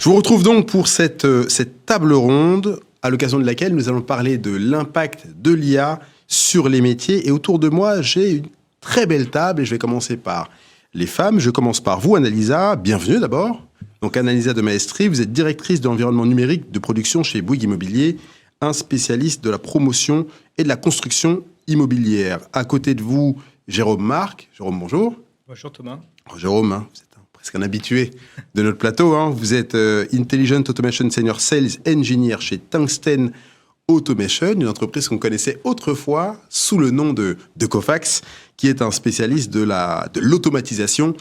Je vous retrouve donc pour cette table ronde à l'occasion de laquelle nous allons parler de l'impact de l'IA sur les métiers. Et autour de moi, j'ai une très belle table et je vais commencer par les femmes. Je commence par vous, Annalisa. Bienvenue d'abord. Donc Annalisa de Maestri, vous êtes directrice de l'environnement numérique de production chez Bouygues Immobilier, un spécialiste de la promotion et de la construction immobilière. À côté de vous, Jérôme Marc. Jérôme, bonjour. Bonjour Thomas. Jérôme, vous êtes presque un habitué de notre plateau. Vous êtes Intelligent Automation Senior Sales Engineer chez Tungsten Automation, une entreprise qu'on connaissait autrefois sous le nom de Cofax, qui est un spécialiste de l'automatisation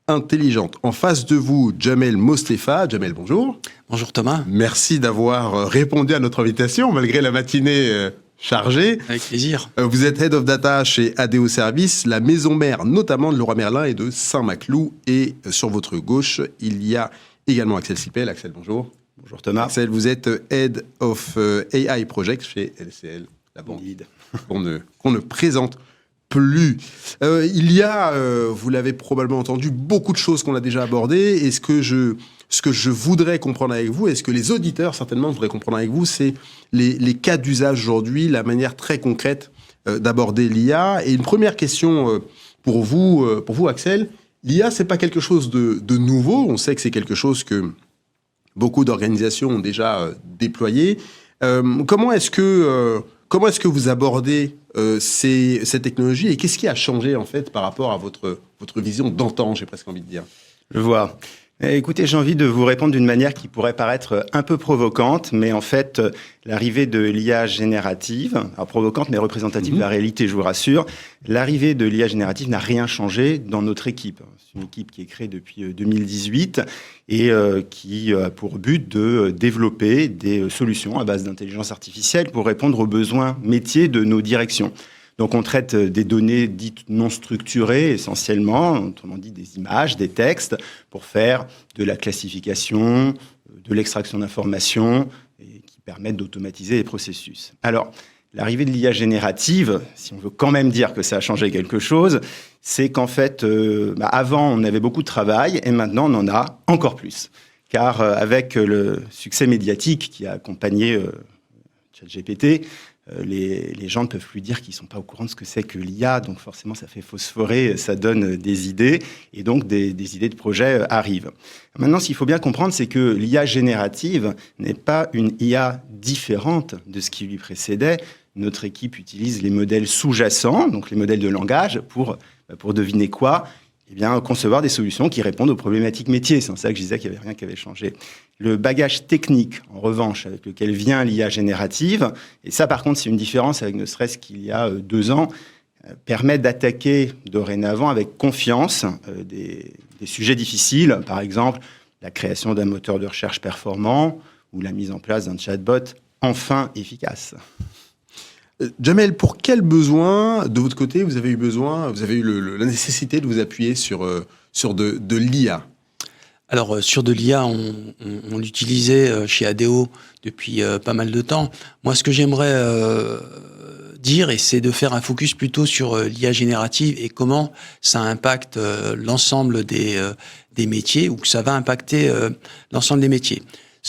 intelligente. En face de vous, Jamel Mostefa. Jamel, bonjour. Bonjour Thomas. Merci d'avoir répondu à notre invitation, malgré la matinée chargée. Avec plaisir. Vous êtes Head of Data chez ADO Service, la maison mère notamment de Leroy Merlin et de Saint-Maclou. Et sur votre gauche, il y a également Axel Sipel. Axel, bonjour. Bonjour Thomas. Axel, vous êtes Head of AI Project chez LCL, la banque qu'on ne présente plus. Il y a, vous l'avez probablement entendu, beaucoup de choses qu'on a déjà abordées. Et ce que je voudrais comprendre avec vous, et ce que les auditeurs certainement voudraient comprendre avec vous, c'est les cas d'usage aujourd'hui, la manière très concrète d'aborder l'IA. Et une première question pour vous, Axel. L'IA, c'est pas quelque chose de nouveau. On sait que c'est quelque chose que beaucoup d'organisations ont déjà déployé. Comment est-ce que vous abordez ces technologies et qu'est-ce qui a changé en fait par rapport à votre vision d'antan, j'ai presque envie de dire? Je vois. Écoutez, j'ai envie de vous répondre d'une manière qui pourrait paraître un peu provocante, mais en fait, l'arrivée de l'IA générative, alors provocante mais représentative de la réalité, je vous rassure, l'arrivée de l'IA générative n'a rien changé dans notre équipe. C'est une équipe qui est créée depuis 2018 et qui a pour but de développer des solutions à base d'intelligence artificielle pour répondre aux besoins métiers de nos directions. Donc on traite des données dites non structurées essentiellement, autrement dit des images, des textes, pour faire de la classification, de l'extraction d'informations et qui permettent d'automatiser les processus. Alors, l'arrivée de l'IA générative, si on veut quand même dire que ça a changé quelque chose, c'est qu'en fait, avant on avait beaucoup de travail et maintenant on en a encore plus. Car avec le succès médiatique qui a accompagné ChatGPT, les gens ne peuvent plus dire qu'ils ne sont pas au courant de ce que c'est que l'IA, donc forcément ça fait phosphorer, ça donne des idées, et donc des idées de projets arrivent. Maintenant, ce qu'il faut bien comprendre, c'est que l'IA générative n'est pas une IA différente de ce qui lui précédait. Notre équipe utilise les modèles sous-jacents, donc les modèles de langage, pour deviner quoi ? Eh bien, concevoir des solutions qui répondent aux problématiques métiers. C'est en ça que je disais qu'il n'y avait rien qui avait changé. Le bagage technique, en revanche, avec lequel vient l'IA générative, et ça, par contre, c'est une différence avec ne serait-ce qu'il y a 2 ans, permet d'attaquer dorénavant avec confiance des sujets difficiles, par exemple la création d'un moteur de recherche performant ou la mise en place d'un chatbot enfin efficace. Jamel, pour quel besoin, de votre côté, vous avez eu la nécessité de vous appuyer sur de l'IA? Alors, sur de l'IA, on l'utilisait chez ADO depuis pas mal de temps. Moi, ce que j'aimerais dire, c'est de faire un focus plutôt sur l'IA générative et comment ça impacte l'ensemble des métiers, ou que ça va impacter l'ensemble des métiers.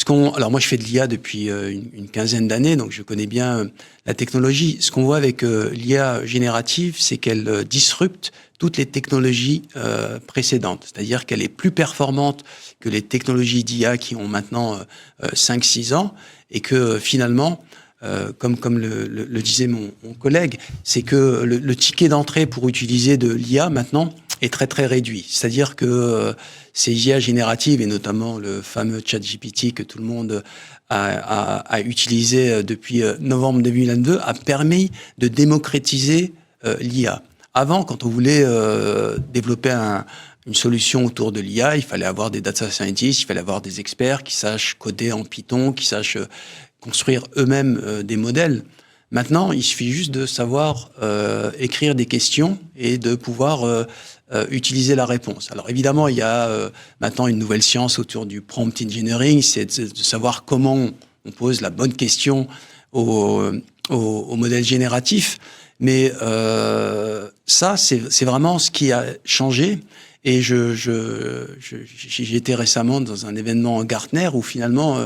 Alors moi, je fais de l'IA depuis une quinzaine d'années, donc je connais bien la technologie. Ce qu'on voit avec l'IA générative, c'est qu'elle disrupte toutes les technologies précédentes. C'est-à-dire qu'elle est plus performante que les technologies d'IA qui ont maintenant 5-6 ans, et que finalement, comme le disait mon collègue, c'est que le ticket d'entrée pour utiliser de l'IA maintenant est très très réduit. C'est-à-dire que ces IA génératives, et notamment le fameux ChatGPT que tout le monde a utilisé depuis novembre 2022, a permis de démocratiser l'IA. Avant, quand on voulait développer une solution autour de l'IA, il fallait avoir des data scientists, il fallait avoir des experts qui sachent coder en Python, qui sachent construire eux-mêmes des modèles. Maintenant, il suffit juste de savoir écrire des questions et de pouvoir utiliser la réponse. Alors évidemment, il y a maintenant une nouvelle science autour du prompt engineering, c'est de savoir comment on pose la bonne question au modèle génératif. Mais ça, c'est vraiment ce qui a changé. Et j'étais récemment dans un événement Gartner où finalement,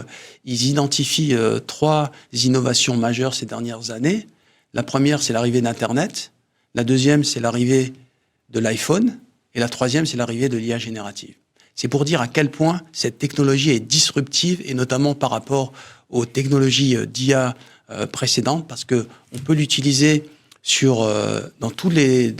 ils identifient 3 innovations majeures ces dernières années. La première, c'est l'arrivée d'Internet. La deuxième, c'est l'arrivée de l'iPhone. Et la troisième, c'est l'arrivée de l'IA générative. C'est pour dire à quel point cette technologie est disruptive, et notamment par rapport aux technologies d'IA précédentes, parce que on peut l'utiliser dans tous les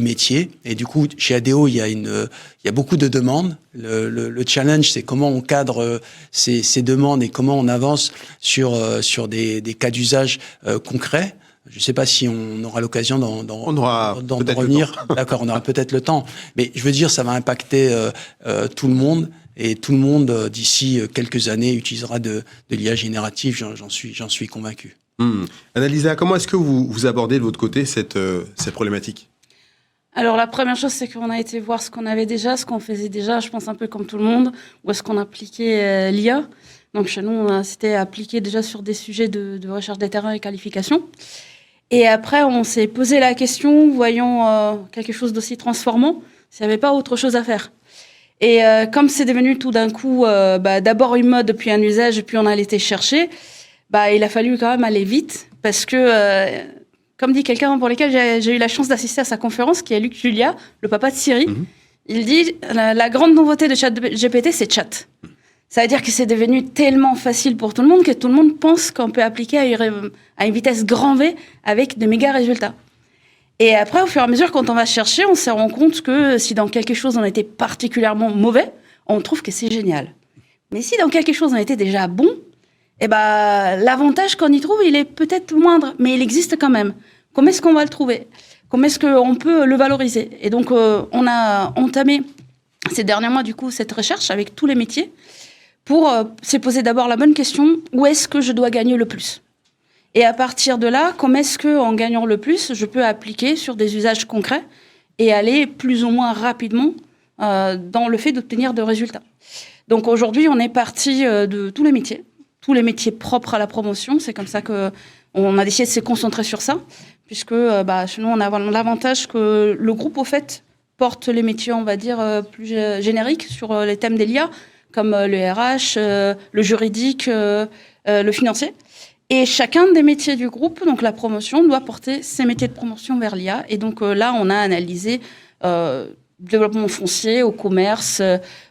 métiers. Et du coup, chez ADO, il y a beaucoup de demandes. Le challenge, c'est comment on cadre ces demandes et comment on avance sur des cas d'usage concrets. Je ne sais pas si on aura l'occasion d'en revenir. D'accord, on aura peut-être le temps. Mais je veux dire, ça va impacter tout le monde. Et tout le monde, d'ici quelques années, utilisera de l'IA générative. J'en suis convaincu. Annalisa, comment est-ce que vous abordez de votre côté cette problématique ? Alors, la première chose, c'est qu'on a été voir ce qu'on avait déjà, ce qu'on faisait déjà, je pense un peu comme tout le monde, où est-ce qu'on appliquait l'IA. Donc, chez nous, c'était appliqué déjà sur des sujets de recherche des terrains et qualification. Et après, on s'est posé la question, voyons quelque chose d'aussi transformant, s'il n'y avait pas autre chose à faire. Et comme c'est devenu tout d'un coup d'abord une mode, puis un usage, puis on a été chercher, il a fallu quand même aller vite, parce que, comme dit quelqu'un pour lequel j'ai eu la chance d'assister à sa conférence, qui est Luc Julia, le papa de Siri, il dit la grande nouveauté de ChatGPT, c'est chat. Ça veut dire que c'est devenu tellement facile pour tout le monde que tout le monde pense qu'on peut appliquer à une vitesse grand V avec de méga résultats. Et après, au fur et à mesure, quand on va chercher, on se rend compte que si dans quelque chose on était particulièrement mauvais, on trouve que c'est génial. Mais si dans quelque chose on était déjà bon, l'avantage qu'on y trouve, il est peut-être moindre, mais il existe quand même. Comment est-ce qu'on va le trouver ? Comment est-ce qu'on peut le valoriser ? Et donc, on a entamé ces derniers mois, du coup, cette recherche avec tous les métiers pour se poser d'abord la bonne question, où est-ce que je dois gagner le plus ? Et à partir de là, comment est-ce qu'en gagnant le plus, je peux appliquer sur des usages concrets et aller plus ou moins rapidement dans le fait d'obtenir de résultats. Donc aujourd'hui, on est parti de tous les métiers propres à la promotion. C'est comme ça qu'on a décidé de se concentrer sur ça, puisque chez nous, on a l'avantage que le groupe, au fait, porte les métiers, on va dire, plus génériques sur les thèmes des l'IA, comme le RH, le juridique, le financier. Et chacun des métiers du groupe, donc la promotion, doit porter ses métiers de promotion vers l'IA. Et donc là, on a analysé développement foncier, au commerce,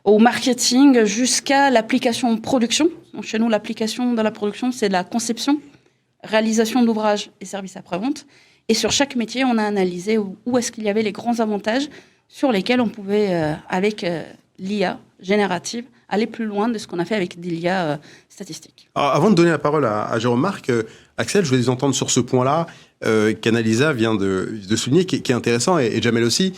au marketing, jusqu'à l'application production. Donc chez nous, l'application dans la production, c'est de la conception, réalisation d'ouvrages et services après-vente. Et sur chaque métier, on a analysé où est-ce qu'il y avait les grands avantages sur lesquels on pouvait, avec l'IA générative, aller plus loin de ce qu'on a fait avec l'IA statistique. Alors, avant de donner la parole à Jérôme Marc, Axel, je voulais vous entendre sur ce point-là qu'Annalisa vient de souligner, qui est intéressant, et Jamel aussi.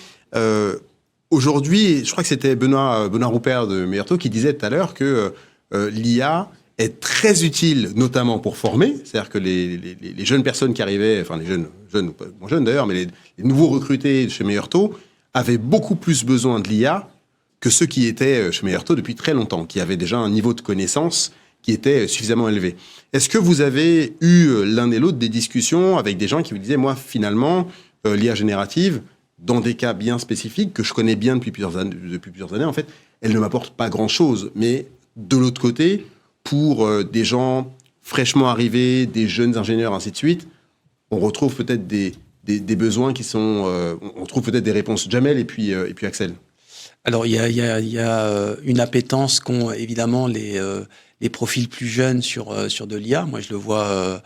Aujourd'hui, je crois que c'était Benoît Roupert de Meilleurtaux qui disait tout à l'heure que l'IA est très utile, notamment pour former. C'est-à-dire que les jeunes personnes qui arrivaient, enfin les jeunes, pas moins jeunes d'ailleurs, mais les nouveaux recrutés chez Meilleurtaux avaient beaucoup plus besoin de l'IA que ceux qui étaient chez Meilleurtaux depuis très longtemps, qui avaient déjà un niveau de connaissance qui était suffisamment élevé. Est-ce que vous avez eu l'un et l'autre des discussions avec des gens qui vous disaient, moi, finalement, l'IA générative, dans des cas bien spécifiques, que je connais bien depuis plusieurs années, en fait, elle ne m'apporte pas grand-chose. Mais de l'autre côté, pour des gens fraîchement arrivés, des jeunes ingénieurs, ainsi de suite, on retrouve peut-être des besoins qui sont... on trouve peut-être des réponses. Jamel et puis Axel. Alors, il y a une appétence qu'ont évidemment les profils plus jeunes sur de l'IA. Moi, je le vois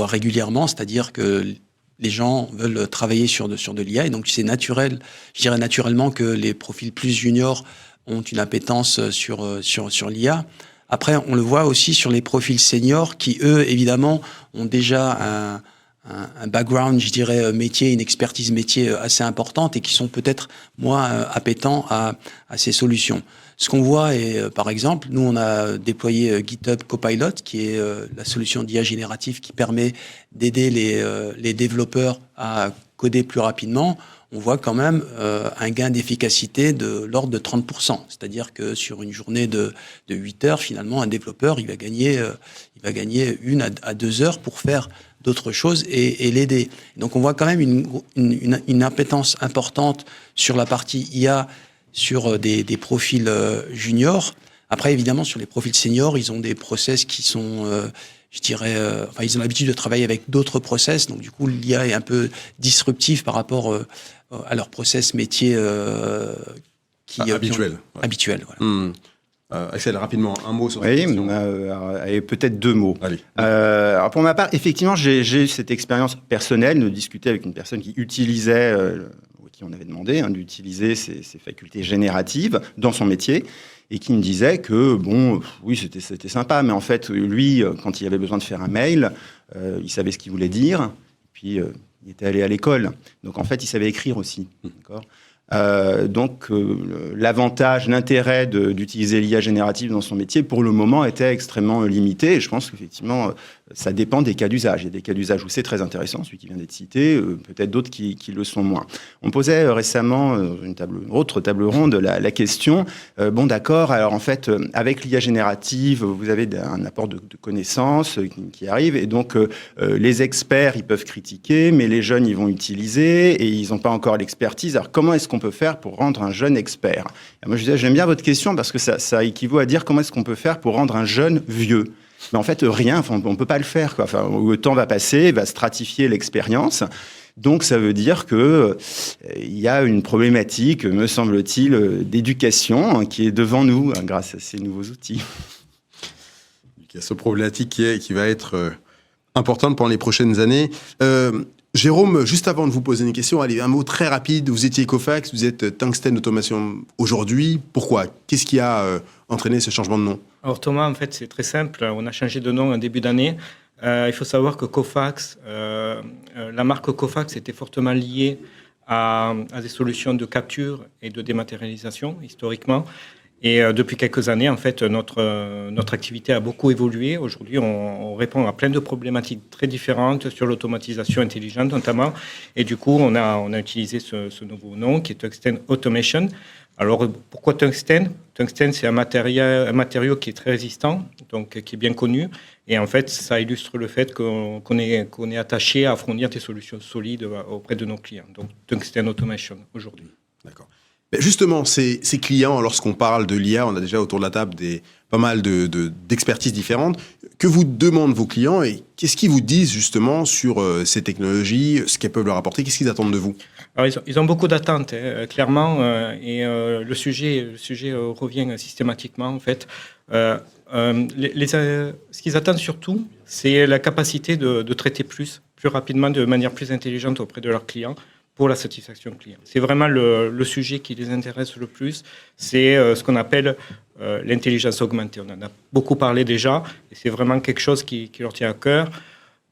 régulièrement, c'est-à-dire que les gens veulent travailler sur de l'IA, et donc c'est naturel, je dirais naturellement que les profils plus juniors ont une appétence sur l'IA. Après, on le voit aussi sur les profils seniors qui, eux, évidemment, ont déjà un background, je dirais, métier, une expertise métier assez importante et qui sont peut-être moins appétents à ces solutions. Ce qu'on voit est, par exemple, nous, on a déployé GitHub Copilot, qui est la solution d'IA générative qui permet d'aider les développeurs à coder plus rapidement. on voit quand même un gain d'efficacité de l'ordre de 30%. C'est-à-dire que sur une journée de 8 heures, finalement, un développeur, il va gagner 1 à 2 heures pour faire d'autres choses et l'aider. Donc on voit quand même une appétence importante sur la partie IA, sur des profils juniors. Après, évidemment, sur les profils seniors, ils ont des process qui sont, ils ont l'habitude de travailler avec d'autres process. Donc du coup, l'IA est un peu disruptive par rapport à leur process métier habituel. Habituel, voilà. Axel, rapidement, un mot sur cette question. Et peut-être 2 mots. Allez. Alors pour ma part, effectivement, j'ai eu cette expérience personnelle de discuter avec une personne qui utilisait, qui on avait demandé d'utiliser ces facultés génératives dans son métier, et qui me disait que, oui, c'était sympa, mais en fait, lui, quand il avait besoin de faire un mail, il savait ce qu'il voulait dire, et puis il était allé à l'école. Donc en fait, il savait écrire aussi. D'accord ? Donc l'avantage, l'intérêt d'utiliser l'IA générative dans son métier, pour le moment, était extrêmement limité. Et je pense qu'effectivement, ça dépend des cas d'usage. Il y a des cas d'usage où c'est très intéressant, celui qui vient d'être cité, peut-être d'autres qui le sont moins. On posait récemment, une autre table ronde, la question, d'accord, alors en fait, avec l'IA générative, vous avez un apport de connaissances qui arrive, et donc les experts, ils peuvent critiquer, mais les jeunes, ils vont utiliser, et ils n'ont pas encore l'expertise. Alors comment est-ce qu'on peut faire pour rendre un jeune expert ? Et moi, je disais, j'aime bien votre question, parce que ça équivaut à dire comment est-ce qu'on peut faire pour rendre un jeune vieux ? Mais en fait, rien, on ne peut pas le faire, quoi. Enfin, le temps va passer, va stratifier l'expérience. Donc, ça veut dire qu'il y a une problématique, me semble-t-il, d'éducation qui est devant nous grâce à ces nouveaux outils. Il y a ce problématique qui va être importante pendant les prochaines années. Jérôme, juste avant de vous poser une question, allez, un mot très rapide. Vous étiez Ecofax, vous êtes Tungsten Automation aujourd'hui. Pourquoi ? Qu'est-ce qui a entraîné ce changement de nom ? Alors Thomas, en fait, c'est très simple. On a changé de nom en début d'année. Il faut savoir que Cofax, la marque Cofax était fortement liée à des solutions de capture et de dématérialisation, historiquement. Et depuis quelques années, en fait, notre activité a beaucoup évolué. Aujourd'hui, on répond à plein de problématiques très différentes sur l'automatisation intelligente, notamment. Et du coup, on a utilisé ce nouveau nom qui est Tungsten Automation. Alors, pourquoi tungstène ? Tungstène, c'est un matériau qui est très résistant, donc qui est bien connu. Et en fait, ça illustre le fait qu'on est attaché à fournir des solutions solides auprès de nos clients. Donc, Tungsten Automation aujourd'hui. D'accord. Mais justement, ces clients, lorsqu'on parle de l'IA, on a déjà autour de la table pas mal d'expertises différentes. Que vous demandent vos clients et qu'est-ce qu'ils vous disent justement sur ces technologies, ce qu'elles peuvent leur apporter, qu'est-ce qu'ils attendent de vous ? Alors, ils ont beaucoup d'attentes, clairement, et le sujet revient systématiquement, en fait. Ce qu'ils attendent surtout, c'est la capacité de traiter plus rapidement, de manière plus intelligente auprès de leurs clients, pour la satisfaction client. C'est vraiment le sujet qui les intéresse le plus. C'est ce qu'on appelle l'intelligence augmentée. On en a beaucoup parlé déjà, et c'est vraiment quelque chose qui leur tient à cœur.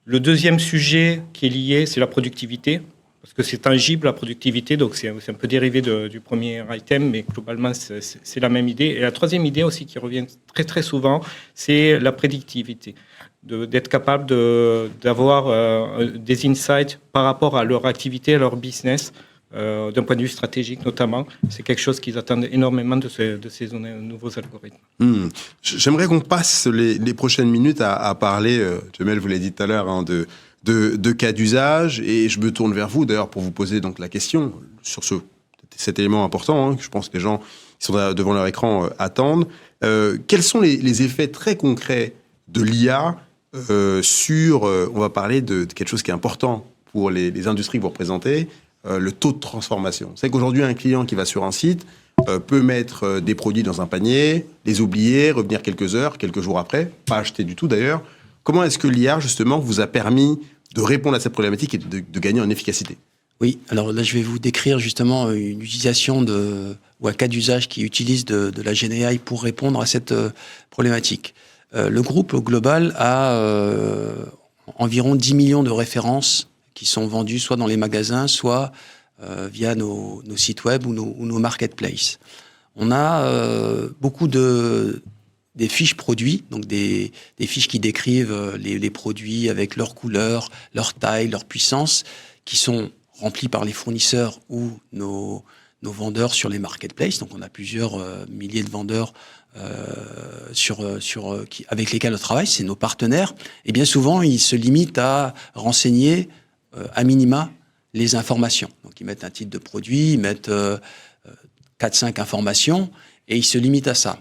Le deuxième sujet qui est lié, c'est la productivité, parce que c'est tangible, la productivité, donc c'est un peu dérivé du premier item, mais globalement, c'est la même idée. Et la troisième idée aussi qui revient très, très souvent, c'est la prédictivité. D'être capable d'avoir des insights par rapport à leur activité, à leur business, d'un point de vue stratégique notamment. C'est quelque chose qu'ils attendent énormément de ces nouveaux algorithmes. J'aimerais qu'on passe les prochaines minutes à parler, Jamel vous l'a dit tout à l'heure, de cas d'usage, et je me tourne vers vous d'ailleurs pour vous poser donc la question sur cet élément important, que je pense que les gens qui sont devant leur écran attendent. Quels sont les effets très concrets de l'IA sur, on va parler de quelque chose qui est important pour les industries que vous représentez, le taux de transformation. C'est qu'aujourd'hui, un client qui va sur un site peut mettre des produits dans un panier, les oublier, revenir quelques heures, quelques jours après, pas acheter du tout d'ailleurs. Comment est-ce que l'IA, justement, vous a permis de répondre à cette problématique et de gagner en efficacité ? Oui, alors là, je vais vous décrire justement une utilisation ou un cas d'usage qui utilise de la GenAI pour répondre à cette problématique. Le groupe global a environ 10 millions de références qui sont vendues soit dans les magasins, soit via nos sites web ou nos marketplaces. On a beaucoup des fiches produits, donc des fiches qui décrivent les produits avec leur couleur, leur taille, leur puissance, qui sont remplis par les fournisseurs ou nos vendeurs sur les marketplaces. Donc on a plusieurs milliers de vendeurs avec lesquels on travaille, c'est nos partenaires. Et bien souvent, ils se limitent à renseigner à minima les informations. Donc ils mettent un titre de produit, ils mettent 4-5 informations et ils se limitent à ça.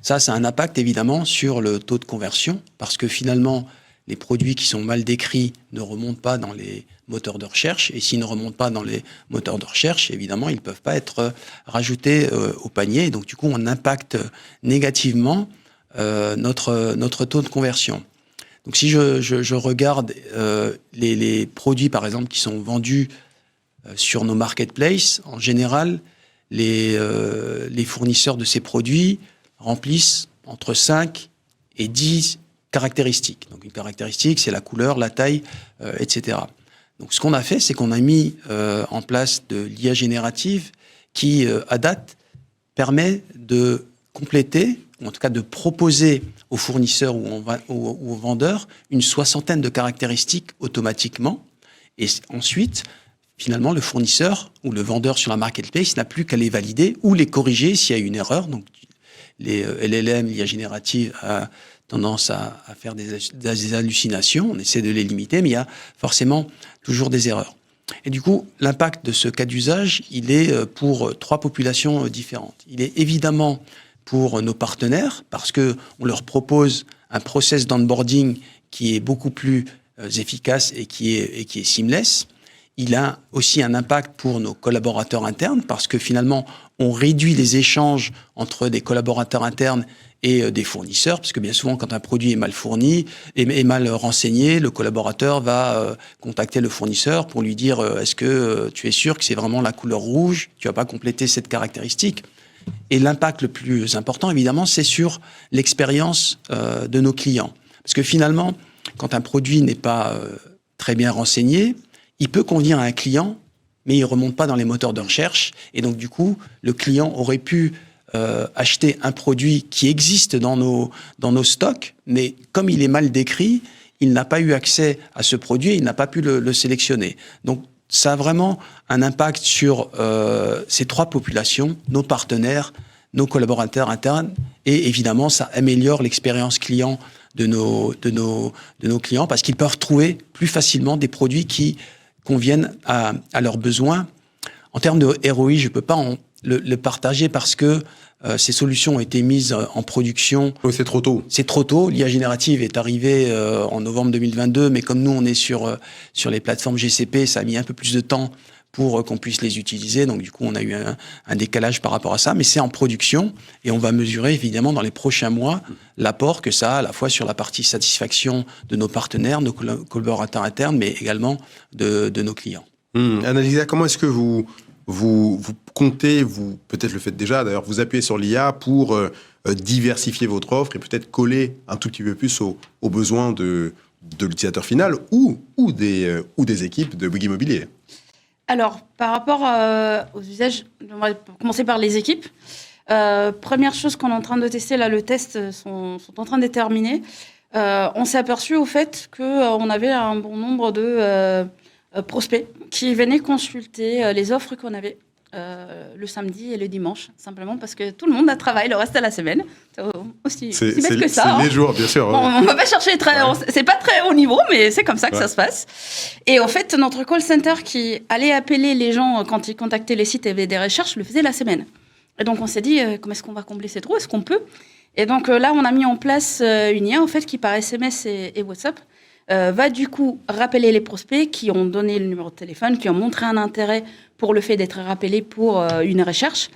Ça a un impact évidemment sur le taux de conversion parce que finalement, les produits qui sont mal décrits ne remontent pas dans les moteurs de recherche. Et s'ils ne remontent pas dans les moteurs de recherche, évidemment, ils ne peuvent pas être rajoutés au panier. Et donc, du coup, on impacte négativement notre taux de conversion. Donc, si je regarde les produits, par exemple, qui sont vendus sur nos marketplaces, en général, les fournisseurs de ces produits remplissent entre 5 et 10 caractéristiques. Donc une caractéristique, c'est la couleur, la taille, etc. Donc ce qu'on a fait, c'est qu'on a mis en place de l'IA générative qui, à date, permet de compléter, ou en tout cas de proposer aux fournisseurs ou aux vendeurs une 60aine de caractéristiques automatiquement. Et ensuite, finalement, le fournisseur ou le vendeur sur la marketplace n'a plus qu'à les valider ou les corriger s'il y a une erreur. Donc les LLM, l'IA générative, a tendance à faire des hallucinations. On essaie de les limiter, mais il y a forcément toujours des erreurs. Et du coup, l'impact de ce cas d'usage, il est pour 3 populations différentes. Il est évidemment pour nos partenaires, parce qu'on leur propose un process d'onboarding qui est beaucoup plus efficace et qui est seamless. Il a aussi un impact pour nos collaborateurs internes, parce que finalement, on réduit les échanges entre des collaborateurs internes et des fournisseurs, parce que bien souvent, quand un produit est mal fourni, est mal renseigné, le collaborateur va contacter le fournisseur pour lui dire est-ce que tu es sûr que c'est vraiment la couleur rouge, tu vas pas compléter cette caractéristique. Et l'impact le plus important, évidemment, c'est sur l'expérience de nos clients. Parce que finalement, quand un produit n'est pas très bien renseigné, il peut convenir à un client, mais il ne remonte pas dans les moteurs de recherche. Et donc, du coup, le client aurait pu acheter un produit qui existe dans nos stocks, mais comme il est mal décrit, il n'a pas eu accès à ce produit et il n'a pas pu le sélectionner. Donc, ça a vraiment un impact sur ces 3 populations, nos partenaires, nos collaborateurs internes, et évidemment, ça améliore l'expérience client de nos clients parce qu'ils peuvent trouver plus facilement des produits qui conviennent à leurs besoins. En termes de ROI, je ne peux pas le partager parce que ces solutions ont été mises en production. Oui, c'est trop tôt. C'est trop tôt. L'IA générative est arrivée en novembre 2022, mais comme nous, on est sur les plateformes GCP, ça a mis un peu plus de temps pour qu'on puisse les utiliser. Donc, du coup, on a eu un décalage par rapport à ça, mais c'est en production et on va mesurer, évidemment, dans les prochains mois, l'apport que ça a à la fois sur la partie satisfaction de nos partenaires, nos collaborateurs internes, mais également de nos clients. Annalisa, comment est-ce que vous comptez, vous peut-être le faites déjà, d'ailleurs, vous appuyez sur l'IA pour diversifier votre offre et peut-être coller un tout petit peu plus aux besoins de l'utilisateur final ou des équipes de Bouygues Immobilier? Alors, par rapport aux usages, on va commencer par les équipes. Première chose qu'on est en train de tester, là, le test sont en train d'être terminés. On s'est aperçu au fait qu'on avait un bon nombre de prospects qui venaient consulter les offres qu'on avait le samedi et le dimanche, simplement parce que tout le monde a travaillé le reste de la semaine. C'est aussi bête que ça. C'est les jours, bien sûr. On ne va pas chercher c'est pas très haut niveau, mais c'est comme ça que ça se passe. Et en fait, notre call center qui allait appeler les gens quand ils contactaient les sites et avaient des recherches, le faisait la semaine. Et donc, on s'est dit, comment est-ce qu'on va combler ces trous? Est-ce qu'on peut? Et donc, là, on a mis en place une IA, en fait, qui par SMS et WhatsApp va du coup rappeler les prospects qui ont donné le numéro de téléphone, qui ont montré un intérêt pour le fait d'être rappelés pour une recherche.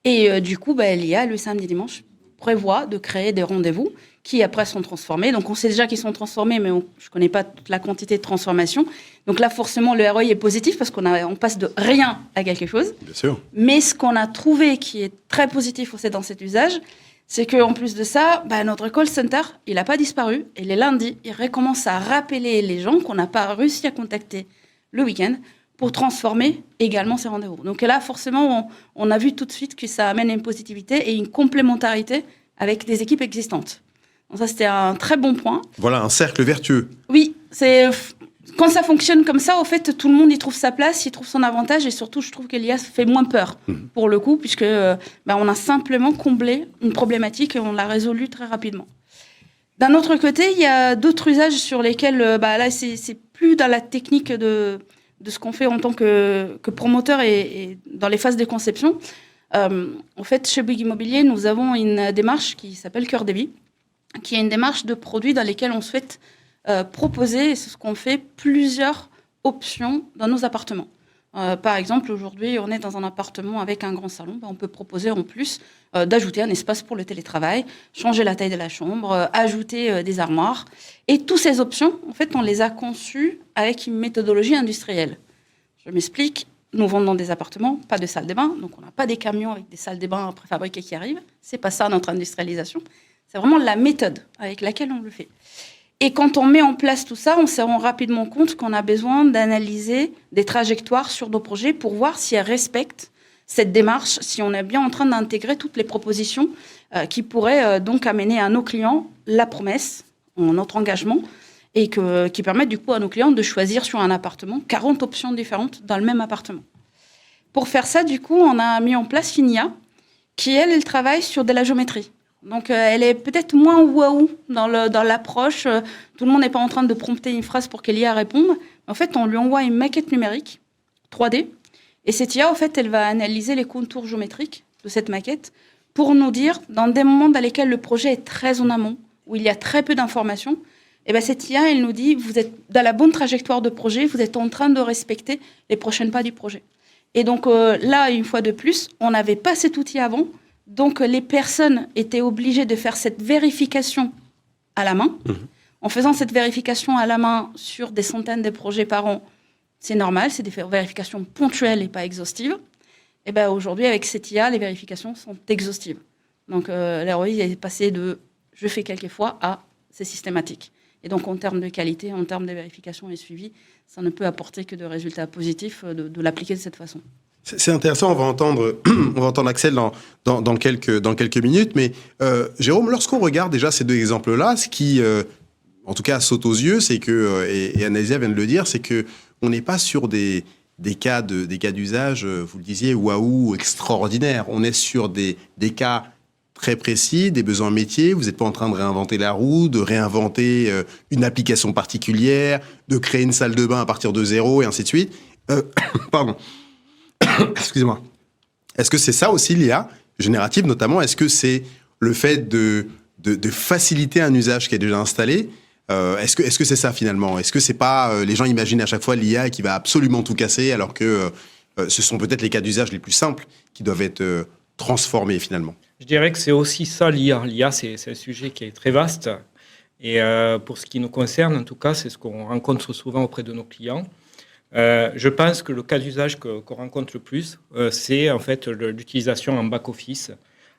Et du coup, l'IA, le samedi dimanche, prévoit de créer des rendez-vous qui après sont transformés. Donc on sait déjà qu'ils sont transformés, mais je ne connais pas toute la quantité de transformation. Donc là, forcément, le ROI est positif parce on passe de rien à quelque chose. Bien sûr. Mais ce qu'on a trouvé qui est très positif aussi dans cet usage, c'est qu'en plus de ça, notre call center, il n'a pas disparu. Et les lundis, il recommence à rappeler les gens qu'on n'a pas réussi à contacter le week-end pour transformer également ces rendez-vous. Donc là, forcément, on a vu tout de suite que ça amène une positivité et une complémentarité avec des équipes existantes. Donc ça, c'était un très bon point. Voilà, un cercle vertueux. Oui, c'est quand ça fonctionne comme ça, au fait, tout le monde y trouve sa place, il trouve son avantage, et surtout, je trouve que l'IA fait moins peur, pour le coup, puisque on a simplement comblé une problématique et on l'a résolue très rapidement. D'un autre côté, il y a d'autres usages sur lesquels, là, c'est plus dans la technique de ce qu'on fait en tant que promoteur et dans les phases de conception. En fait, chez Bouygues Immobilier, nous avons une démarche qui s'appelle Cœur de Vie, qui est une démarche de produits dans lesquels on souhaite proposer, et c'est ce qu'on fait, plusieurs options dans nos appartements. Par exemple, aujourd'hui, on est dans un appartement avec un grand salon. On peut proposer en plus d'ajouter un espace pour le télétravail, changer la taille de la chambre, ajouter des armoires. Et toutes ces options, en fait, on les a conçues avec une méthodologie industrielle. Je m'explique. Nous vendons des appartements, pas de salles de bain. Donc, on n'a pas des camions avec des salles de bain préfabriquées qui arrivent. C'est pas ça notre industrialisation. C'est vraiment la méthode avec laquelle on le fait. Et quand on met en place tout ça, on se rend rapidement compte qu'on a besoin d'analyser des trajectoires sur nos projets pour voir si elles respectent cette démarche, si on est bien en train d'intégrer toutes les propositions qui pourraient donc amener à nos clients la promesse, notre engagement, et qui permettent du coup à nos clients de choisir sur un appartement 40 options différentes dans le même appartement. Pour faire ça, du coup, on a mis en place une IA qui, elle travaille sur de la géométrie. Donc, elle est peut-être moins waouh dans l'approche. Tout le monde n'est pas en train de prompter une phrase pour qu'elle y réponde. En fait, on lui envoie une maquette numérique 3D. Et cette IA, en fait, elle va analyser les contours géométriques de cette maquette pour nous dire, dans des moments dans lesquels le projet est très en amont, où il y a très peu d'informations, cette IA, elle nous dit, vous êtes dans la bonne trajectoire de projet, vous êtes en train de respecter les prochains pas du projet. Et donc là, une fois de plus, on n'avait pas cet outil avant. Donc, les personnes étaient obligées de faire cette vérification à la main. En faisant cette vérification à la main sur des centaines de projets par an, c'est normal, c'est des vérifications ponctuelles et pas exhaustives. Et aujourd'hui, avec cette IA, les vérifications sont exhaustives. Donc, l'ROI est passé de « je fais quelques fois » à « c'est systématique ». Et donc, en termes de qualité, en termes de vérification et suivi, ça ne peut apporter que de résultats positifs de l'appliquer de cette façon. C'est intéressant, on va entendre Axel dans quelques minutes, mais Jérôme, lorsqu'on regarde déjà ces deux exemples-là, ce qui, en tout cas, saute aux yeux, c'est que, et Anaïsia vient de le dire, c'est qu'on n'est pas sur des cas d'usage, vous le disiez, waouh, extraordinaires. On est sur des cas très précis, des besoins métiers. Vous n'êtes pas en train de réinventer la roue, de réinventer une application particulière, de créer une salle de bain à partir de zéro, et ainsi de suite. Pardon. Excusez-moi. Est-ce que c'est ça aussi l'IA générative notamment? Est-ce que c'est le fait de faciliter un usage qui est déjà installé? Est-ce que c'est ça finalement? Est-ce que c'est pas les gens imaginent à chaque fois l'IA qui va absolument tout casser alors que ce sont peut-être les cas d'usage les plus simples qui doivent être transformés finalement? Je dirais que c'est aussi ça l'IA. L'IA, c'est un sujet qui est très vaste. Et pour ce qui nous concerne, en tout cas, c'est ce qu'on rencontre souvent auprès de nos clients. Je pense que le cas d'usage qu'on rencontre le plus, c'est en fait l'utilisation en back-office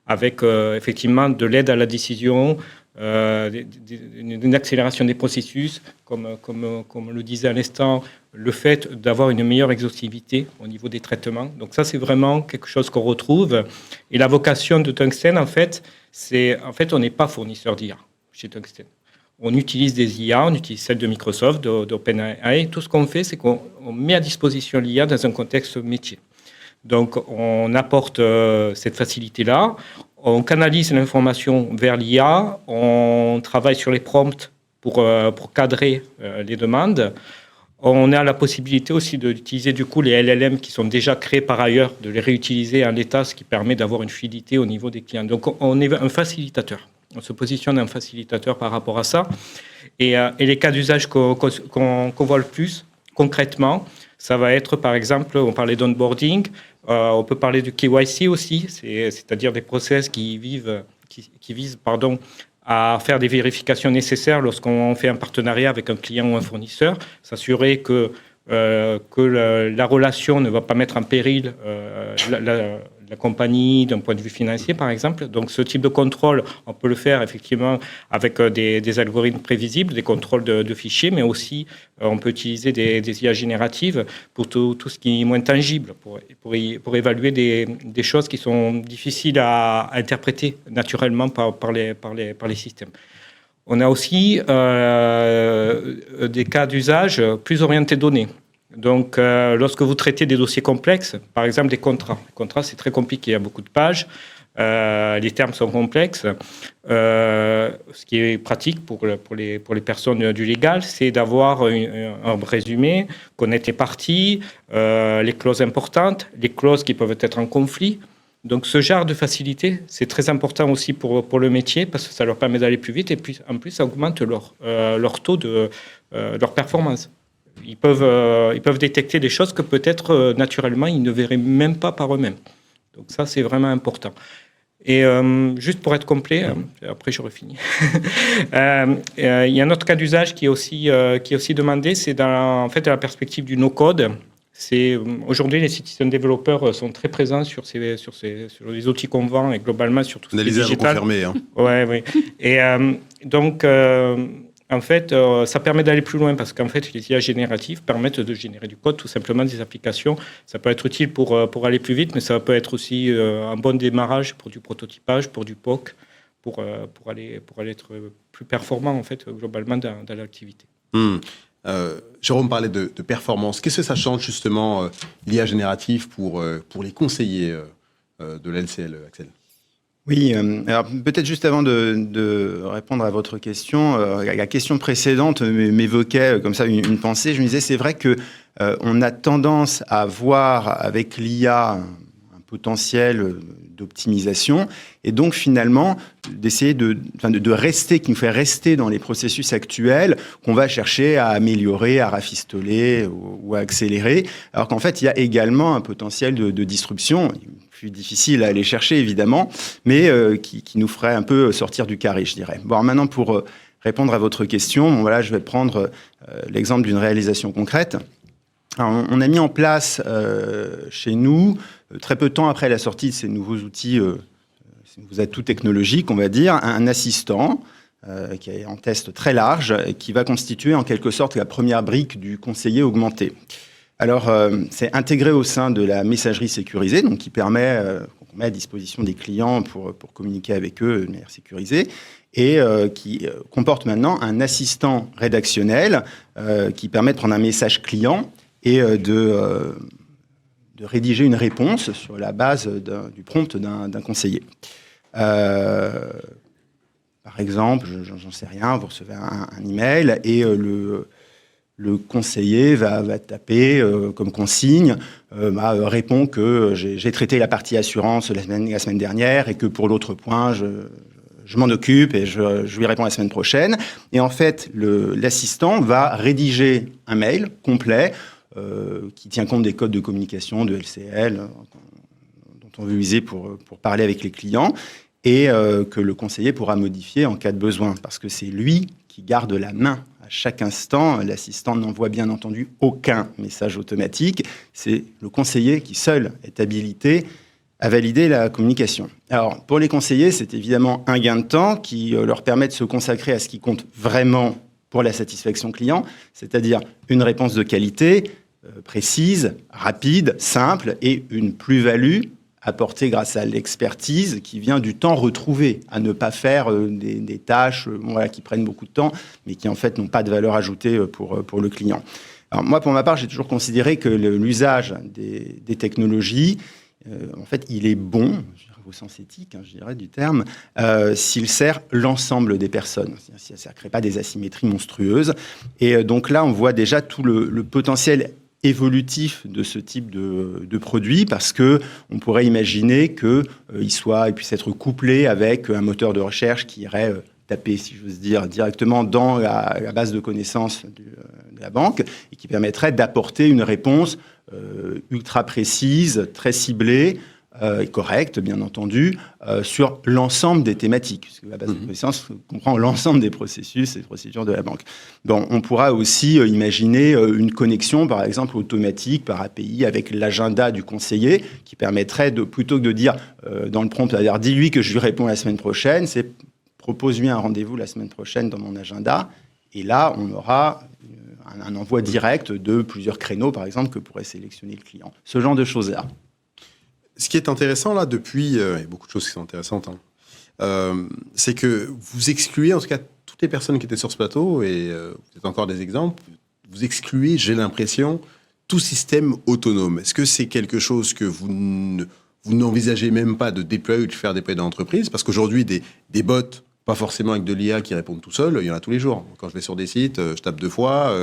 avec effectivement de l'aide à la décision, une accélération des processus, comme le disait à l'instant, le fait d'avoir une meilleure exhaustivité au niveau des traitements. Donc ça, c'est vraiment quelque chose qu'on retrouve. Et la vocation de Tungsten, en fait, on n'est pas fournisseur d'IA chez Tungsten. On utilise des IA, on utilise celles de Microsoft, d'OpenAI. Tout ce qu'on fait, c'est qu'on met à disposition l'IA dans un contexte métier. Donc, on apporte cette facilité-là. On canalise l'information vers l'IA. On travaille sur les prompts pour cadrer les demandes. On a la possibilité aussi d'utiliser du coup les LLM qui sont déjà créés par ailleurs, de les réutiliser en l'état, ce qui permet d'avoir une fluidité au niveau des clients. Donc, on est un facilitateur. On se positionne en facilitateur par rapport à ça. Et les cas d'usage qu'on voit le plus, concrètement, ça va être, par exemple, on parlait d'onboarding, on peut parler du KYC aussi, c'est-à-dire des process qui visent à faire des vérifications nécessaires lorsqu'on fait un partenariat avec un client ou un fournisseur, s'assurer que la relation ne va pas mettre en péril la compagnie d'un point de vue financier, par exemple. Donc, ce type de contrôle, on peut le faire effectivement avec des algorithmes prévisibles, des contrôles de fichiers, mais aussi on peut utiliser des IA génératives pour tout ce qui est moins tangible, pour évaluer des choses qui sont difficiles à interpréter naturellement par les systèmes. On a aussi des cas d'usage plus orientés données. Donc, lorsque vous traitez des dossiers complexes, par exemple des contrats. Les contrats, c'est très compliqué, il y a beaucoup de pages, les termes sont complexes. Ce qui est pratique pour les personnes du légal, c'est d'avoir un résumé, connaître les parties, les clauses importantes, les clauses qui peuvent être en conflit. Donc, ce genre de facilité, c'est très important aussi pour le métier parce que ça leur permet d'aller plus vite et puis, en plus, ça augmente leur taux leur performance. Ils peuvent détecter des choses que peut-être, naturellement, ils ne verraient même pas par eux-mêmes. Donc, ça, c'est vraiment important. Et juste pour être complet, après j'aurai fini. Il y a un autre cas d'usage qui est aussi demandé, c'est dans la perspective du no-code. Aujourd'hui, les citizen développeurs sont très présents sur les outils qu'on vend et globalement sur tout ce qui est digital. Confirmé, hein. Oui. Et donc, en fait, ça permet d'aller plus loin parce qu'en fait, les IA génératives permettent de générer du code, tout simplement des applications. Ça peut être utile pour aller plus vite, mais ça peut être aussi un bon démarrage pour du prototypage, pour du POC, pour aller être plus performant, en fait, globalement, dans l'activité. Jérôme parlait de performance. Qu'est-ce que ça change, justement, l'IA générative pour les conseillers de l'LCL, Axel ? Oui, alors peut-être juste avant de répondre à votre question, la question précédente m'évoquait comme ça une pensée. Je me disais, c'est vrai que on a tendance à voir avec l'IA un potentiel d'optimisation et donc finalement d'essayer de rester, qui nous fait rester dans les processus actuels qu'on va chercher à améliorer, à rafistoler ou à accélérer, alors qu'en fait il y a également un potentiel de disruption, plus difficile à aller chercher évidemment, mais qui nous ferait un peu sortir du carré, je dirais. Bon, alors maintenant pour répondre à votre question, voilà, je vais prendre l'exemple d'une réalisation concrète. Alors, on a mis en place chez nous, très peu de temps après la sortie de ces nouveaux outils, ces nouveaux atouts technologiques, on va dire, un assistant qui est en test très large et qui va constituer en quelque sorte la première brique du conseiller augmenté. Alors, c'est intégré au sein de la messagerie sécurisée, donc qui permet qu'on met à disposition des clients pour communiquer avec eux de manière sécurisée, et qui comporte maintenant un assistant rédactionnel qui permet de prendre un message client et de rédiger une réponse sur la base du prompt d'un conseiller. Par exemple, j'en sais rien, vous recevez un email et le conseiller va taper comme consigne, répond que j'ai traité la partie assurance la semaine dernière et que pour l'autre point, je m'en occupe et je lui réponds la semaine prochaine. Et en fait, l'assistant va rédiger un mail complet qui tient compte des codes de communication de LCL dont on veut user pour parler avec les clients et que le conseiller pourra modifier en cas de besoin parce que c'est lui qui garde la main. À chaque instant, l'assistant n'envoie bien entendu aucun message automatique. C'est le conseiller qui seul est habilité à valider la communication. Alors, pour les conseillers, c'est évidemment un gain de temps qui leur permet de se consacrer à ce qui compte vraiment pour la satisfaction client, c'est-à-dire une réponse de qualité, précise, rapide, simple et une plus-value apportée grâce à l'expertise qui vient du temps retrouvé, à ne pas faire des tâches qui prennent beaucoup de temps, mais qui en fait n'ont pas de valeur ajoutée pour le client. Alors moi, pour ma part, j'ai toujours considéré que l'usage des technologies, en fait, il est bon, au sens éthique, je dirais, du terme, s'il sert l'ensemble des personnes. Si ça ne crée pas des asymétries monstrueuses. Et donc là, on voit déjà tout le potentiel évolutif de ce type de produit parce que on pourrait imaginer qu'il puisse être couplé avec un moteur de recherche qui irait taper, si j'ose dire, directement dans la base de connaissances de la banque et qui permettrait d'apporter une réponse ultra précise, très ciblée, correcte, bien entendu, sur l'ensemble des thématiques, puisque la base de connaissances comprend l'ensemble des processus et des procédures de la banque. Bon, on pourra aussi imaginer une connexion, par exemple, automatique par API avec l'agenda du conseiller, qui permettrait, plutôt que de dire dans le prompt, c'est-à-dire dis-lui que je lui réponds la semaine prochaine, c'est propose-lui un rendez-vous la semaine prochaine dans mon agenda, et là, on aura un envoi direct de plusieurs créneaux, par exemple, que pourrait sélectionner le client. Ce genre de choses-là. Ce qui est intéressant, là, depuis... il y a beaucoup de choses qui sont intéressantes, c'est que vous excluez, en tout cas, toute toutes les personnes qui étaient sur ce plateau, et vous êtes encore des exemples, vous excluez, j'ai l'impression, tout système autonome. Est-ce que c'est quelque chose que vous n'envisagez même pas de déployer ou de faire déployer dans l'entreprise? Parce qu'aujourd'hui, des bots, pas forcément avec de l'IA qui répondent tout seuls, il y en a tous les jours. Quand je vais sur des sites, je tape 2 fois,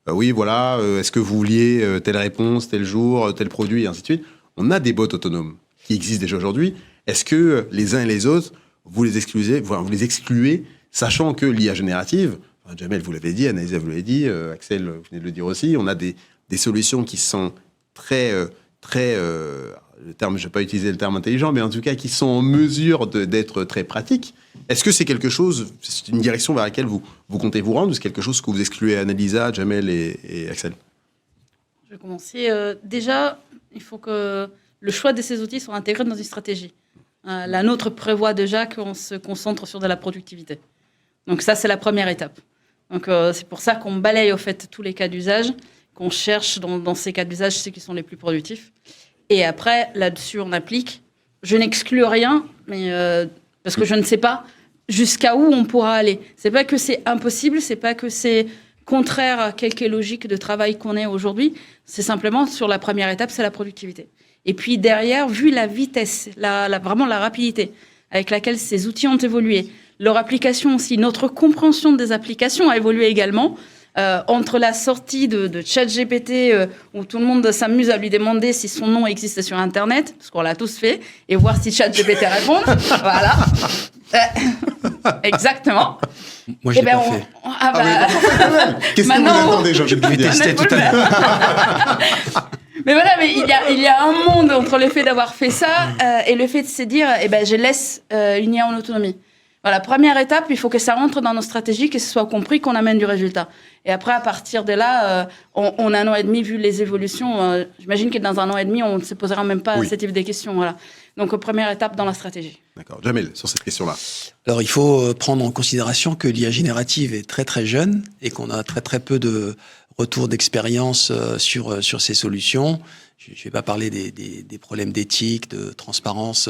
oui, voilà, est-ce que vous vouliez telle réponse, tel jour, tel produit, et ainsi de suite. On a des bots autonomes qui existent déjà aujourd'hui. Est-ce que les uns et les autres, vous les excluez, sachant que l'IA générative, Jamel, vous l'avez dit, Anaïsa, vous l'avez dit, Axel, vous venez de le dire aussi, on a des solutions qui sont très, le terme, je ne vais pas utiliser le terme intelligent, mais en tout cas qui sont en mesure d'être très pratiques. Est-ce que c'est quelque chose, c'est une direction vers laquelle vous comptez vous rendre, ou c'est quelque chose que vous excluez, Anaïsa, Jamel et Axel? Je vais commencer. Déjà, il faut que le choix de ces outils soit intégré dans une stratégie. La nôtre prévoit déjà qu'on se concentre sur de la productivité. Donc ça, c'est la première étape. Donc c'est pour ça qu'on balaye au fait tous les cas d'usage, qu'on cherche dans ces cas d'usage ceux qui sont les plus productifs. Et après, là-dessus, on applique. Je n'exclus rien, mais parce que je ne sais pas jusqu'à où on pourra aller. C'est pas que c'est impossible, c'est pas que c'est contraire à quelque logique de travail qu'on est aujourd'hui. C'est simplement, sur la première étape, c'est la productivité. Et puis derrière, vu la vitesse, vraiment la rapidité avec laquelle ces outils ont évolué, leur application aussi, notre compréhension des applications a évolué également. Entre la sortie de ChatGPT, où tout le monde s'amuse à lui demander si son nom existe sur Internet, parce qu'on l'a tous fait, et voir si ChatGPT répond. Voilà. Exactement. Moi, je l'ai pas fait. Qu'est-ce que vous attendez, j'ai envie de vous dire? Testé tout à l'heure. Mais voilà, mais il y a un monde entre le fait d'avoir fait ça et le fait de se dire, je laisse une IA en autonomie. Voilà, première étape, il faut que ça rentre dans nos stratégies, que ce soit compris qu'on amène du résultat. Et après, à partir de là, on a 1 an et demi, vu les évolutions, j'imagine que dans 1 an et demi, on ne se posera même pas ce type de questions. Voilà. Donc, première étape dans la stratégie. D'accord. Jamel, sur cette question-là. Alors, il faut prendre en considération que l'IA générative est très très jeune et qu'on a très très peu de retour d'expérience sur ces solutions. Je ne vais pas parler des problèmes d'éthique, de transparence,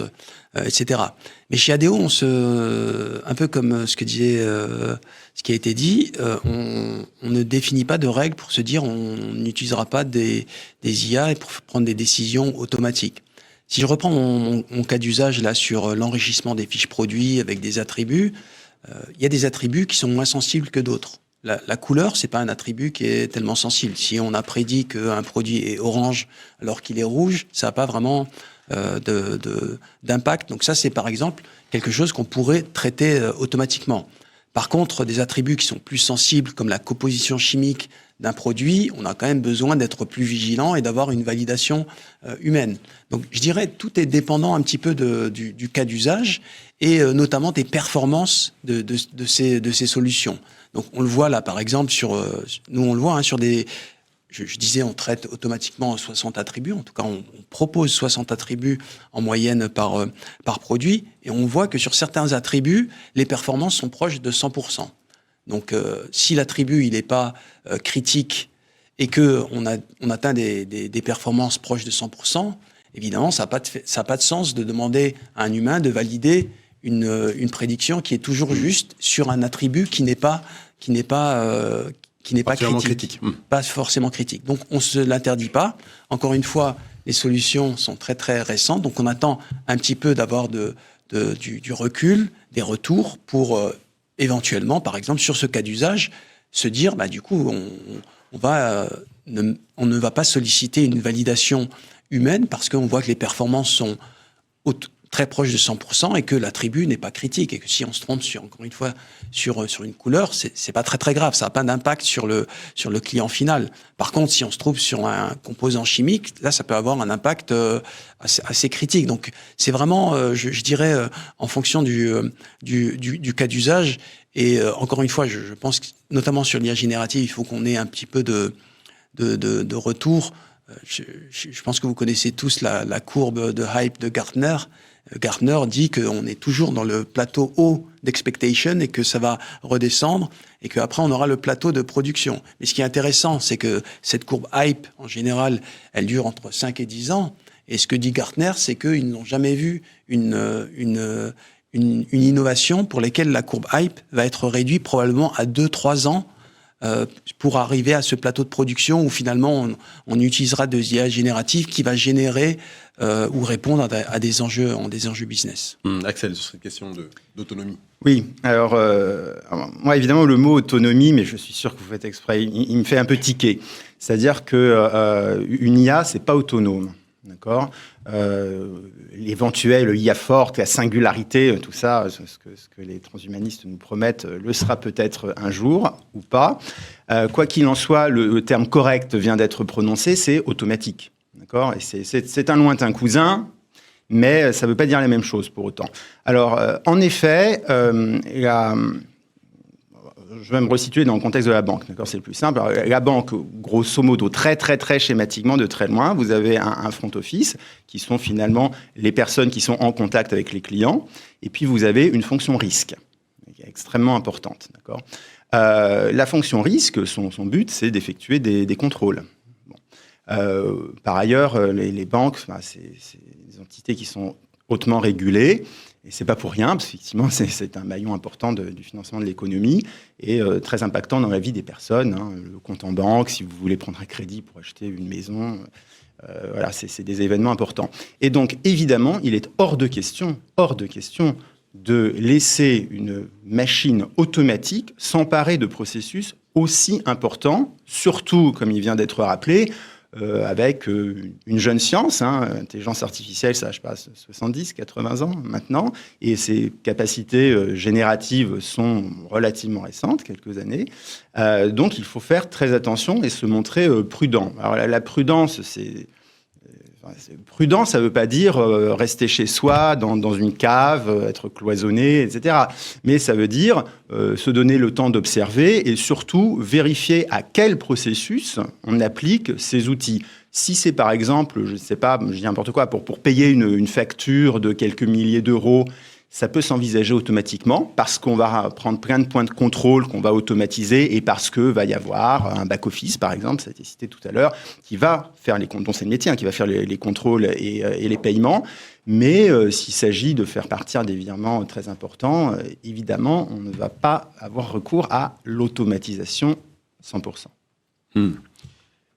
etc. Mais chez ADO, un peu comme ce qui a été dit, on ne définit pas de règles pour se dire on n'utilisera pas des IA pour prendre des décisions automatiques. Si je reprends mon cas d'usage là sur l'enrichissement des fiches produits avec des attributs, il y a des attributs qui sont moins sensibles que d'autres. La couleur, c'est pas un attribut qui est tellement sensible. Si on a prédit qu'un produit est orange alors qu'il est rouge, ça n'a pas vraiment d'impact. Donc ça, c'est par exemple quelque chose qu'on pourrait traiter automatiquement. Par contre, des attributs qui sont plus sensibles, comme la composition chimique d'un produit, on a quand même besoin d'être plus vigilant et d'avoir une validation humaine. Donc je dirais tout est dépendant un petit peu du cas d'usage et notamment des performances de ces solutions. Donc on le voit là par exemple nous on le voit sur des, je disais on traite automatiquement 60 attributs, en tout cas on propose 60 attributs en moyenne par produit et on voit que sur certains attributs les performances sont proches de 100%. Donc si l'attribut il n'est pas critique et que on atteint des performances proches de 100%, évidemment ça n'a pas de sens de demander à un humain de valider une prédiction qui est toujours juste sur un attribut qui n'est pas critique. Pas forcément critique. Donc on se l'interdit pas. Encore une fois, les solutions sont très très récentes, donc on attend un petit peu d'avoir du recul, des retours pour éventuellement, par exemple, sur ce cas d'usage, se dire du coup on ne va pas solliciter une validation humaine parce qu'on voit que les performances sont très proche de 100% et que l'attribut n'est pas critique et que si on se trompe encore une fois sur une couleur, c'est pas très très grave, ça n'a pas d'impact sur le client final. Par contre, si on se trouve sur un composant chimique, là ça peut avoir un impact assez critique. Donc c'est vraiment, je dirais, en fonction du cas d'usage. Et encore une fois, je pense que notamment sur l'IA générative, il faut qu'on ait un petit peu de retour. Je pense que vous connaissez tous la courbe de hype de Gartner. Gartner dit qu'on est toujours dans le plateau haut d'expectation et que ça va redescendre et qu'après on aura le plateau de production. Mais ce qui est intéressant, c'est que cette courbe hype, en général, elle dure entre 5 et 10 ans. Et ce que dit Gartner, c'est qu'ils n'ont jamais vu une une innovation pour laquelle la courbe hype va être réduite probablement à 2-3 ans pour arriver à ce plateau de production où finalement on utilisera de l'IA générative qui va générer ou répondre à des enjeux business. Axel, sur cette question d'autonomie. Oui, alors moi évidemment le mot autonomie, mais je suis sûr que vous faites exprès, il me fait un peu tiquer. C'est-à-dire que une IA, c'est pas autonome, d'accord. L'éventuelle IA forte, la singularité, tout ça, ce que les transhumanistes nous promettent, le sera peut-être un jour ou pas. Quoi qu'il en soit, le terme correct vient d'être prononcé, c'est automatique, d'accord. Et c'est un lointain cousin. Mais ça ne veut pas dire la même chose pour autant. Alors, en effet, je vais me resituer dans le contexte de la banque, d'accord, c'est le plus simple. Alors, la banque, grosso modo, très schématiquement, de très loin, vous avez un front office, qui sont finalement les personnes qui sont en contact avec les clients, et puis vous avez une fonction risque, qui est extrêmement importante, d'accord. La fonction risque, son but, c'est d'effectuer des contrôles. Par ailleurs, les banques, c'est des entités qui sont hautement régulées, et c'est pas pour rien, parce qu'effectivement, c'est un maillon important du financement de l'économie, et très impactant dans la vie des personnes. Le compte en banque, si vous voulez prendre un crédit pour acheter une maison, voilà, c'est des événements importants. Et donc, évidemment, il est hors de question de laisser une machine automatique s'emparer de processus aussi importants, surtout, comme il vient d'être rappelé, avec une jeune science, intelligence artificielle, ça, je passe 70, 80 ans maintenant, et ses capacités génératives sont relativement récentes, quelques années. Donc, il faut faire très attention et se montrer prudent. Alors, la prudence, prudent, ça ne veut pas dire rester chez soi, dans une cave, être cloisonné, etc. Mais ça veut dire se donner le temps d'observer et surtout vérifier à quel processus on applique ces outils. Si c'est par exemple, je ne sais pas, je dis n'importe quoi, pour payer une facture de quelques milliers d'euros, ça peut s'envisager automatiquement parce qu'on va prendre plein de points de contrôle qu'on va automatiser et parce que va y avoir un back-office, par exemple, ça a été cité tout à l'heure, qui va faire les contrôles, dont c'est le métier, qui va faire les contrôles et les paiements. Mais s'il s'agit de faire partir des virements très importants, évidemment, on ne va pas avoir recours à l'automatisation 100%.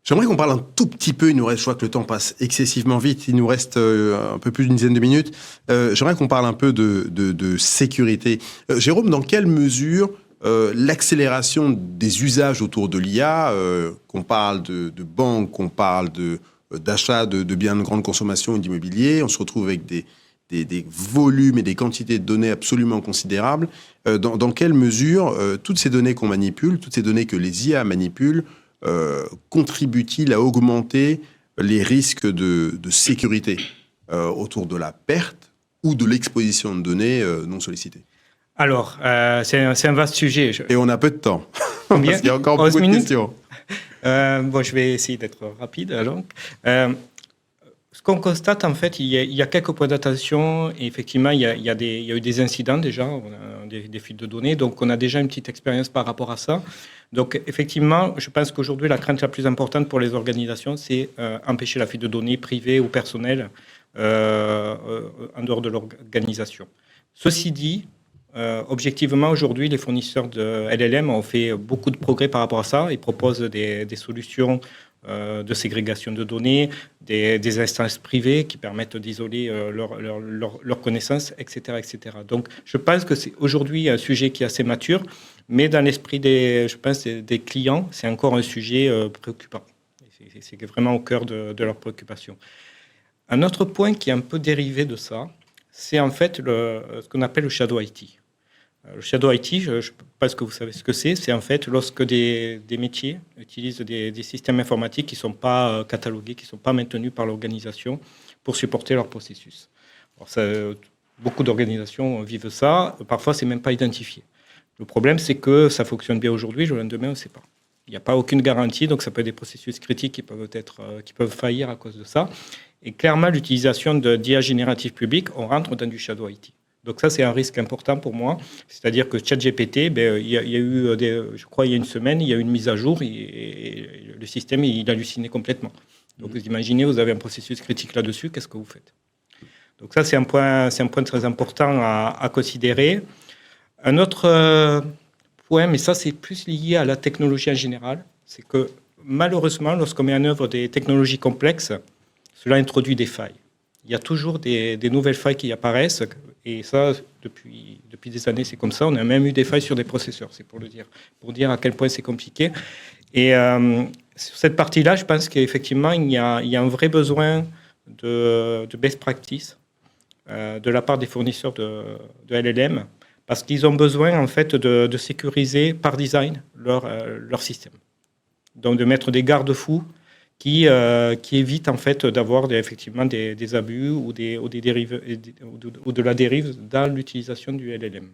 J'aimerais qu'on parle un tout petit peu, il nous reste, je crois que le temps passe excessivement vite, il nous reste un peu plus d'une dizaine de minutes. J'aimerais qu'on parle un peu de sécurité. Jérôme, dans quelle mesure l'accélération des usages autour de l'IA, qu'on parle de banques, qu'on parle d'achat de biens de grande consommation et d'immobilier, on se retrouve avec des volumes et des quantités de données absolument considérables. Dans quelle mesure toutes ces données qu'on manipule, toutes ces données que les IA manipulent, contribue-t-il à augmenter les risques de sécurité autour de la perte ou de l'exposition de données non sollicitées? Alors, c'est un vaste sujet. Et on a peu de temps. Combien? Parce qu'il y a encore beaucoup de questions. Je vais essayer d'être rapide. Alors. Ce qu'on constate, en fait, il y a quelques points d'attention. Et effectivement, il y a eu des incidents déjà, on a des fuites de données. Donc, on a déjà une petite expérience par rapport à ça. Donc, effectivement, je pense qu'aujourd'hui, la crainte la plus importante pour les organisations, c'est empêcher la fuite de données privées ou personnelles en dehors de l'organisation. Ceci dit, objectivement, aujourd'hui, les fournisseurs de LLM ont fait beaucoup de progrès par rapport à ça. Ils proposent des solutions de ségrégation de données, des instances privées qui permettent d'isoler leurs connaissances, etc., etc. Donc, je pense que c'est aujourd'hui un sujet qui est assez mature, mais dans l'esprit des clients, c'est encore un sujet préoccupant. C'est vraiment au cœur de leurs préoccupations. Un autre point qui est un peu dérivé de ça, c'est en fait ce qu'on appelle le shadow IT. Le shadow IT, je ne sais pas ce que vous savez ce que c'est. C'est en fait lorsque des métiers utilisent des systèmes informatiques qui ne sont pas catalogués, qui ne sont pas maintenus par l'organisation pour supporter leur processus. Alors beaucoup d'organisations vivent ça. Parfois, ce n'est même pas identifié. Le problème, c'est que ça fonctionne bien aujourd'hui, le lendemain, on ne sait pas. Il n'y a pas aucune garantie, donc ça peut être des processus critiques qui peuvent faillir à cause de ça. Et clairement, l'utilisation d'IA générative publique, on rentre dans du shadow IT. Donc ça, c'est un risque important pour moi. C'est-à-dire que ChatGPT, il y a eu, je crois, il y a une semaine, il y a eu une mise à jour et le système, il hallucinait complètement. Donc vous imaginez, vous avez un processus critique là-dessus, qu'est-ce que vous faites? Donc ça, c'est un point très important à considérer. Un autre point, mais ça, c'est plus lié à la technologie en général, c'est que malheureusement, lorsqu'on met en œuvre des technologies complexes, cela introduit des failles. Il y a toujours des nouvelles failles qui apparaissent, et ça, depuis des années, c'est comme ça. On a même eu des failles sur des processeurs, c'est pour dire à quel point c'est compliqué. Et sur cette partie-là, je pense qu'effectivement, il y a un vrai besoin de best practice de la part des fournisseurs de LLM, parce qu'ils ont besoin, en fait, de sécuriser par design leur système. Donc, de mettre des garde-fous qui évitent, en fait, d'avoir effectivement des abus ou des dérives, ou de la dérive dans l'utilisation du LLM.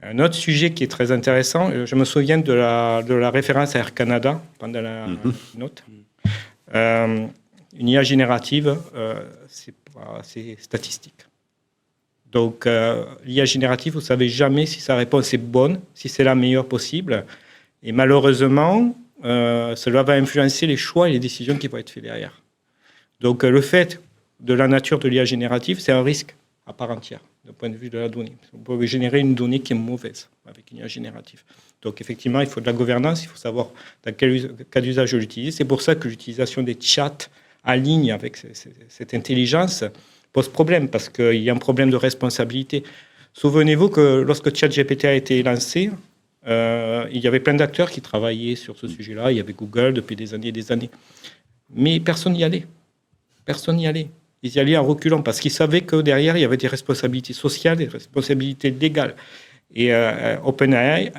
Un autre sujet qui est très intéressant, je me souviens de la référence à Air Canada pendant la keynote. Une IA générative, c'est statistique. Donc, l'IA générative, vous ne savez jamais si sa réponse est bonne, si c'est la meilleure possible. Et malheureusement, cela va influencer les choix et les décisions qui vont être faits derrière. Donc, le fait de la nature de l'IA générative, c'est un risque à part entière, d'un point de vue de la donnée. On peut générer une donnée qui est mauvaise avec une IA générative. Donc, effectivement, il faut de la gouvernance, il faut savoir dans quel cas d'usage je l'utilise. C'est pour ça que l'utilisation des chats en ligne avec cette intelligence pose problème, parce qu'il y a un problème de responsabilité. Souvenez-vous que lorsque ChatGPT a été lancé, il y avait plein d'acteurs qui travaillaient sur ce sujet-là. Il y avait Google depuis des années et des années. Mais personne n'y allait. Personne n'y allait. Ils y allaient en reculant, parce qu'ils savaient que derrière, il y avait des responsabilités sociales, des responsabilités légales. Et OpenAI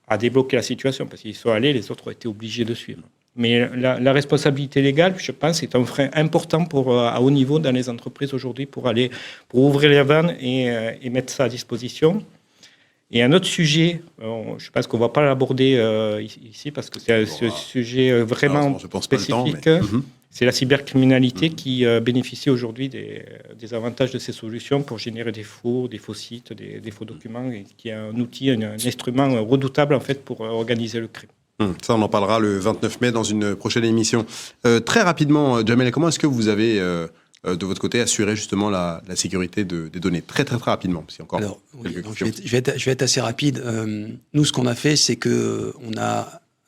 a débloqué la situation, parce qu'ils sont allés, les autres ont été obligés de suivre. Mais la responsabilité légale, je pense, est un frein important à haut niveau dans les entreprises aujourd'hui pour ouvrir les vannes et mettre ça à disposition. Et un autre sujet, je pense qu'on ne va pas l'aborder ici parce que c'est un sujet vraiment spécifique, c'est la cybercriminalité qui bénéficie aujourd'hui des avantages de ces solutions pour générer des faux sites, des faux documents, et qui est un outil, un instrument redoutable en fait pour organiser le crime. Ça, on en parlera le 29 mai dans une prochaine émission. Très rapidement, Jamel, comment est-ce que vous avez, de votre côté, assuré justement la sécurité des données ? Très, très, très rapidement. Parce qu'il y a encore je vais être assez rapide. Nous, ce qu'on a fait, c'est que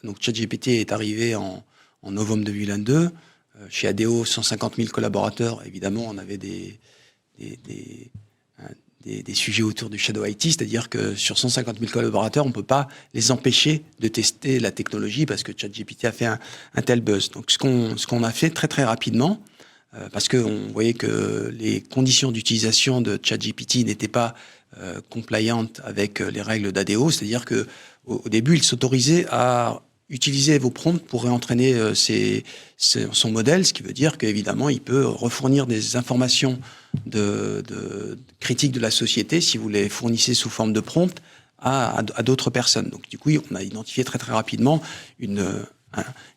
donc ChatGPT est arrivé en novembre 2022. Chez ADO, 150 000 collaborateurs. Évidemment, on avait des sujets autour du shadow IT, c'est-à-dire que sur 150 000 collaborateurs, on ne peut pas les empêcher de tester la technologie parce que ChatGPT a fait un tel buzz. Donc, ce qu'on a fait très, très rapidement, parce qu'on voyait que les conditions d'utilisation de ChatGPT n'étaient pas compliantes avec les règles d'ADO, c'est-à-dire qu'au début, il s'autorisait à utiliser vos prompts pour réentraîner son modèle, ce qui veut dire qu'évidemment, il peut refournir des informations critiques de la société si vous les fournissez sous forme de prompt à d'autres personnes. Donc, du coup, on a identifié très, très rapidement une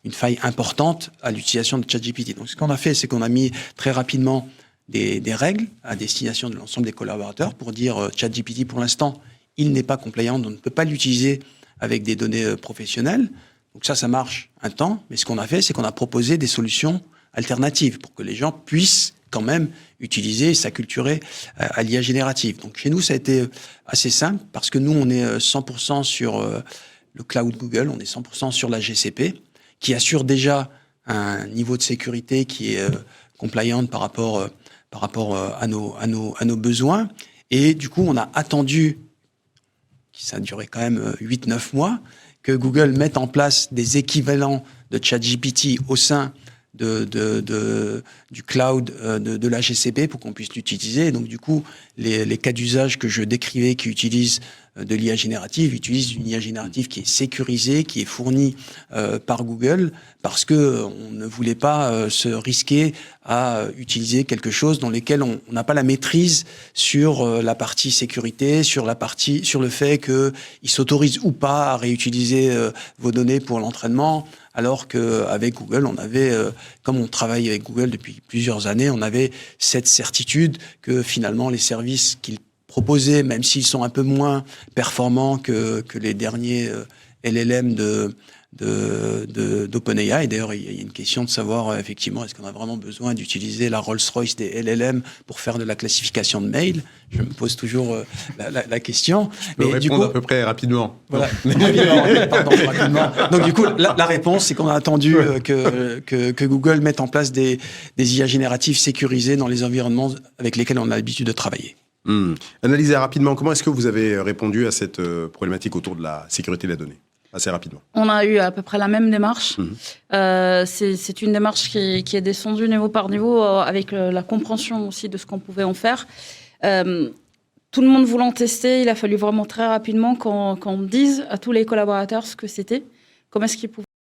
faille importante à l'utilisation de ChatGPT. Donc, ce qu'on a fait, c'est qu'on a mis très rapidement des règles à destination de l'ensemble des collaborateurs pour dire ChatGPT, pour l'instant, il n'est pas compliant, on ne peut pas l'utiliser avec des données professionnelles. Donc ça marche un temps, mais ce qu'on a fait, c'est qu'on a proposé des solutions alternatives pour que les gens puissent quand même utiliser et s'acculturer à l'IA générative. Donc chez nous, ça a été assez simple parce que nous, on est 100% sur le cloud Google, on est 100% sur la GCP, qui assure déjà un niveau de sécurité qui est compliant par rapport à nos besoins. Et du coup, on a attendu, ça a duré quand même 8-9 mois, que Google mette en place des équivalents de ChatGPT au sein du cloud de la GCP pour qu'on puisse l'utiliser. Et donc, du coup, les cas d'usage que je décrivais qui utilisent de l'IA générative utilisent une IA générative qui est sécurisée, qui est fournie par Google, parce qu'on ne voulait pas se risquer à utiliser quelque chose dans lequel on n'a pas la maîtrise sur la partie sécurité, sur le fait qu'ils s'autorisent ou pas à réutiliser vos données pour l'entraînement, alors qu'avec Google, on avait, comme on travaille avec Google depuis plusieurs années, on avait cette certitude que finalement les services qu'ils proposaient, même s'ils sont un peu moins performants que les derniers LLM d'OpenAI. D'ailleurs, il y a une question de savoir, effectivement, est-ce qu'on a vraiment besoin d'utiliser la Rolls-Royce des LLM pour faire de la classification de mails? Je me pose toujours la question. Je peux répondre à peu près rapidement. Voilà. Rapidement. Donc, du coup, la réponse, c'est qu'on a attendu que Google mette en place des IA génératives sécurisées dans les environnements avec lesquels on a l'habitude de travailler. Analysez rapidement, comment est-ce que vous avez répondu à cette problématique autour de la sécurité de la donnée? Assez rapidement. On a eu à peu près la même démarche. C'est une démarche qui est descendue niveau par niveau avec la compréhension aussi de ce qu'on pouvait en faire. Tout le monde voulant tester, il a fallu vraiment très rapidement qu'on dise à tous les collaborateurs ce que c'était, comment est-ce qu'ils pouvaient